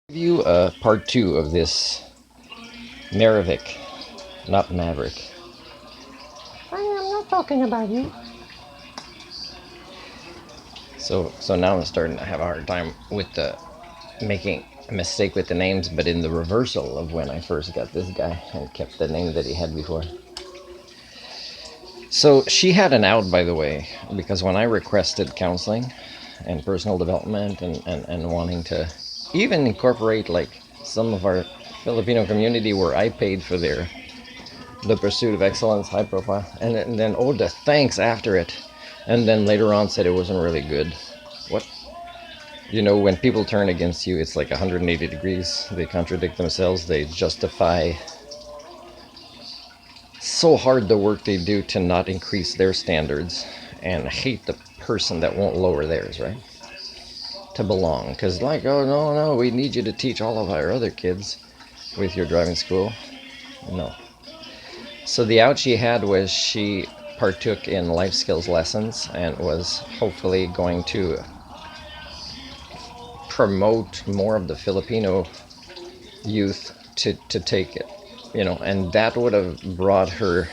Review part two of this Marevick, not Maverick. I am not talking about you. So now I'm starting to have a hard time with the making a mistake with the names, but in the reversal of when I first got this guy and kept the name that he had before. So she had an out, by the way, because when I requested counseling and personal development and wanting to even incorporate like some of our Filipino community where I paid for the pursuit of excellence, high profile, and then the thanks after it, and then later on said it wasn't really good. What? When people turn against you, it's like 180 degrees. They contradict themselves. They justify so hard the work they do to not increase their standards and hate the person that won't lower theirs, right? To belong. Because, like, oh, no, we need you to teach all of our other kids with your driving school. No. So the out she had was she partook in life skills lessons and was hopefully going to promote more of the Filipino youth to take it, and that would have brought her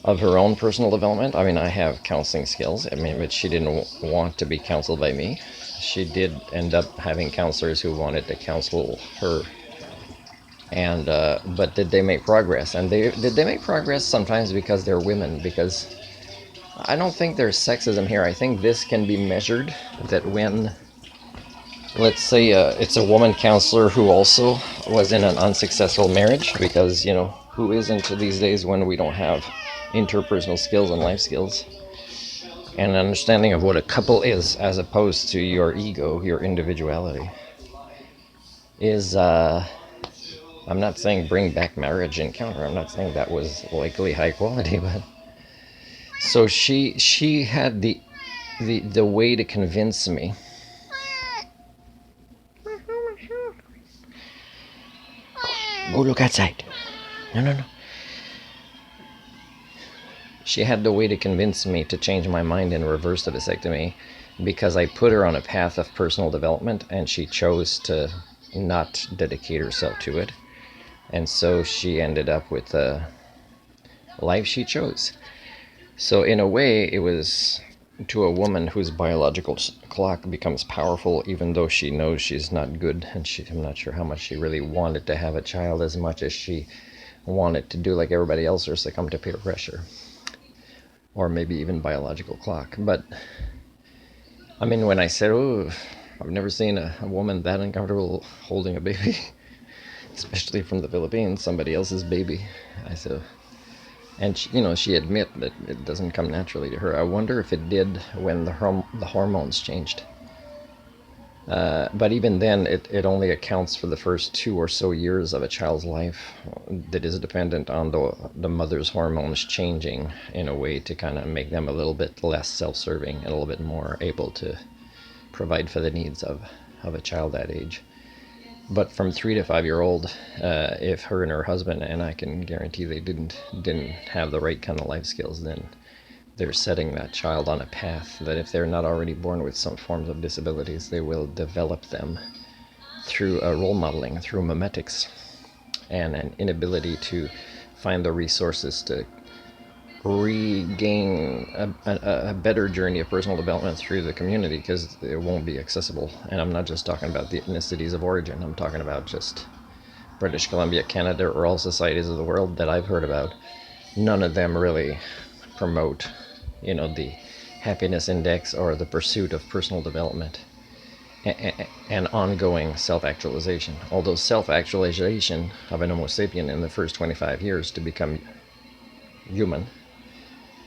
of her own personal development. I mean, I have counseling skills, but she didn't want to be counseled by me. She did end up having counselors who wanted to counsel her. And but did they make progress? And did they make progress? Sometimes because they're women. Because I don't think there's sexism here. I think this can be measured. That when, let's say, it's a woman counselor who also was in an unsuccessful marriage, because who isn't these days when we don't have interpersonal skills and life skills and an understanding of what a couple is, as opposed to your ego, your individuality, is I'm not saying bring back marriage encounter. I'm not saying that was likely high quality, but so she had the way to convince me. Go look outside. No. She had the way to convince me to change my mind and reverse the vasectomy, because I put her on a path of personal development and she chose to not dedicate herself to it. And so she ended up with the life she chose. So in a way, it was to a woman whose biological clock becomes powerful, even though she knows she's not good, and I'm not sure how much she really wanted to have a child as much as she wanted to do like everybody else or succumb to peer pressure, or maybe even biological clock. But I mean, when I said, oh, I've never seen a woman that uncomfortable holding a baby, especially from the Philippines, somebody else's baby, I said. And she admit that it doesn't come naturally to her. I wonder if it did when the hormones changed. But even then, it only accounts for the first 2 or so years of a child's life that is dependent on the mother's hormones changing in a way to kind of make them a little bit less self-serving and a little bit more able to provide for the needs of a child that age. But from 3 to 5-year-old, if her and her husband, and I can guarantee they didn't have the right kind of life skills, then they're setting that child on a path that if they're not already born with some forms of disabilities, they will develop them through role modeling, through mimetics, and an inability to find the resources to regain a better journey of personal development through the community, because it won't be accessible. And I'm not just talking about the ethnicities of origin. I'm talking about just British Columbia, Canada, or all societies of the world that I've heard about. None of them really promote, the happiness index or the pursuit of personal development and ongoing self-actualization. Although self-actualization of an Homo sapien in the first 25 years to become human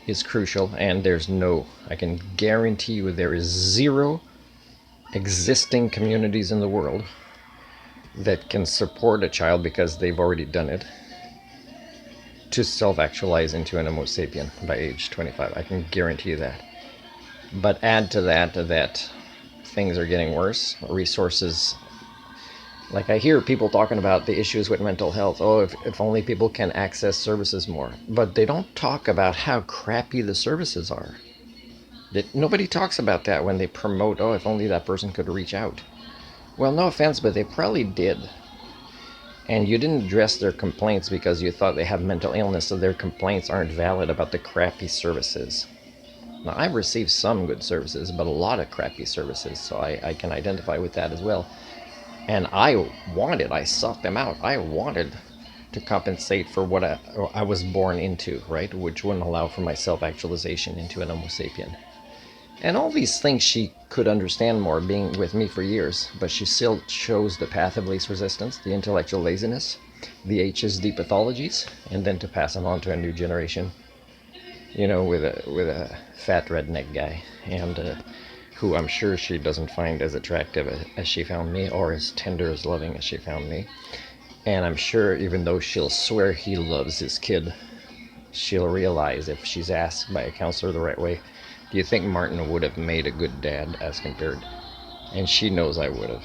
is crucial, and I can guarantee you there is 0 existing communities in the world that can support a child, because they've already done it, to self-actualize into an Homo sapien by age 25. I can guarantee you that. But add to that things are getting worse. Resources, like I hear people talking about the issues with mental health. Oh, if only people can access services more. But they don't talk about how crappy the services are. Nobody talks about that when they promote, oh, if only that person could reach out. Well, no offense, but they probably did. And you didn't address their complaints because you thought they have mental illness, so their complaints aren't valid about the crappy services. Now, I've received some good services, but a lot of crappy services, so I can identify with that as well. And I sought them out. I wanted to compensate for what I was born into, right? Which wouldn't allow for my self actualization into an Homo sapien. And all these things she could understand more, being with me for years, but she still chose the path of least resistance, the intellectual laziness, the HSD pathologies, and then to pass them on to a new generation. With a fat redneck guy, and who I'm sure she doesn't find as attractive as she found me, or as tender, as loving as she found me. And I'm sure, even though she'll swear he loves his kid, she'll realize if she's asked by a counselor the right way, do you think Martin would have made a good dad as compared? And she knows I would have.